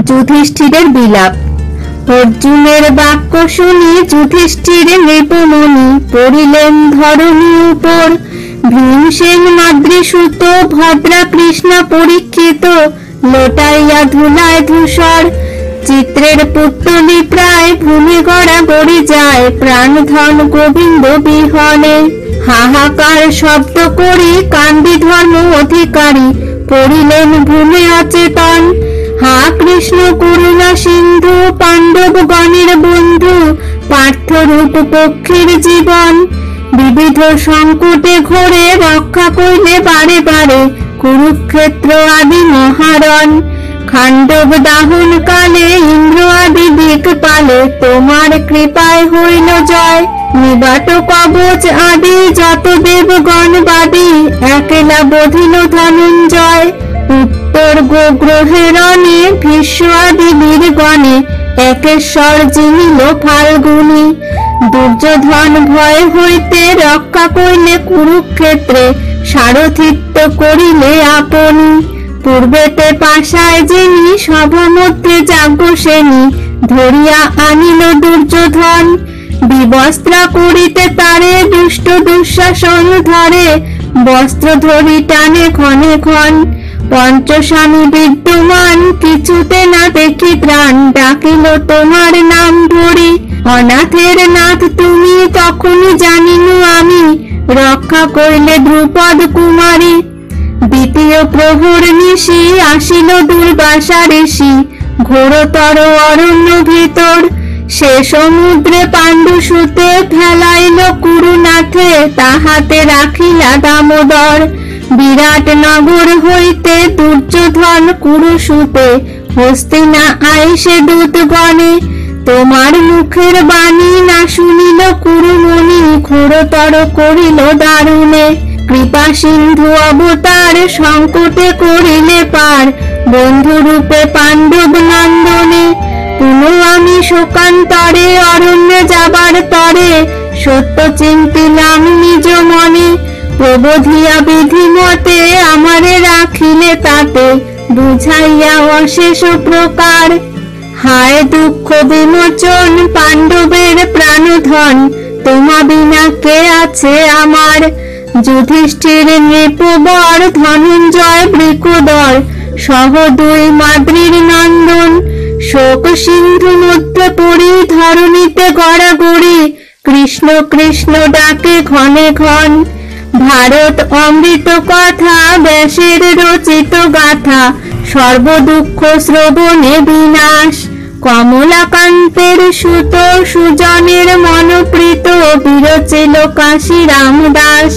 যুধিষ্ঠিরের বিলাপ। অর্জুনের বাক্য শুনি যুধিষ্ঠির নৃপমণি পড়িলেন ধরণী উপর। ভীমসেন মাদ্রীসূত ভদ্রা কৃষ্ণা পরীক্ষিত লোটাইয়া ধুলায় ধূসর। চিত্রের পুত্তলি প্রায় ভূমি গড়া গড়ি যায়, প্রাণধন গোবিন্দ বিহনে। হাহাকার শব্দ করি কান্দি ধর্ম অধিকারী, পড়িলেন ভূমে অচেতন। হা কৃষ্ণ করুণা সিন্ধু, পাণ্ডব গণের বন্ধু, পার্থরূপ পক্ষীর জীবন। বিবিধ সংকটে ঘোরে রক্ষা কইলে বারে বারে, কুরুক্ষেত্র আদি মহারণ। খাণ্ডব দাহন কালে ইন্দ্র আদি দিকপালে, তোমার কৃপায় হইল জয়। নিবাত কবচ আদি যত দেবগণ বাদী, একেলা বধিল ধনঞ্জয়। উত্তর গোগ্রহের রণে ভীষ্ম আদি বীরগণে, একেশ্বর জিনিল ফাল্গুনী। দুর্যোধন ভয় হইতে রক্ষা কইলে কুরুক্ষেত্রে, সারথিত্ব করিলে আপনি। পূর্বেতে পাশায় যিনি সভা মধ্যে যাজ্ঞসেনী, ধরিয়া আনিল দুর্যোধন। বিবস্ত্রা করিতে তারে দুষ্ট দুঃশাসন ধরে, বস্ত্র ধরি টানে ক্ষণে ক্ষণ। পঞ্চস্বামী বিদ্যমান কিছুতে না দেখি ত্রাণ, ডাকিল তোমার নাম ধরি। অনাথের নাথ তুমি তখনই জানিনু আমি, রক্ষা কইলে দ্রুপদ কুমারী। দ্বিতীয় প্রহর নিশি আসিল দুর্বাসা ঋষি, ঘোরতর অরণ্য ভিতর। সে সমুদ্রে পাণ্ডুসুতে ফেলাইল কুরুনাথে, তাহাতে রাখিলা দামোদর। বিরাট নগর হইতে দুর্যোধন কুরুসুতে, হস্তিনা আইসে দূতগণে। তোমার মুখের বাণী না শুনিল কুরুমণি, ঘোরতর করিল দারুণে। কৃপা সিন্ধু অবতার সংকটে করিলে পার, বন্ধুরূপে পাণ্ডব নন্দনে। পুনঃ আমি শোকান্তরে অরণ্যে যাবার তরে, সত্য চিন্তিলাম নিজ মনে। প্রবোধিয়া বিধিমতে আমারে রাখিলে তাতে, বুঝাইয়া অশেষ প্রকার। হায় দুঃখ বিমোচন পাণ্ডবের প্রাণধন, তোমা বিনা কে আছে আমার। যুধিষ্ঠির নৃপবর ধনঞ্জয় বৃকোদর, সহ দুই মাদ্রীর নন্দন। শোক সিন্ধু মধ্যে পড়ি ধরণীতে গড়াগড়ি, কৃষ্ণ কৃষ্ণ ডাকে ক্ষণে ক্ষণ। ভারত অমৃত কথা ব্যাসের রচিত গাথা, সর্বদুঃখ শ্রবণে বিনাশ। কমলাকান্তের সুত সুজনের মনপ্রীত, বিরচিল কাশী রামদাস।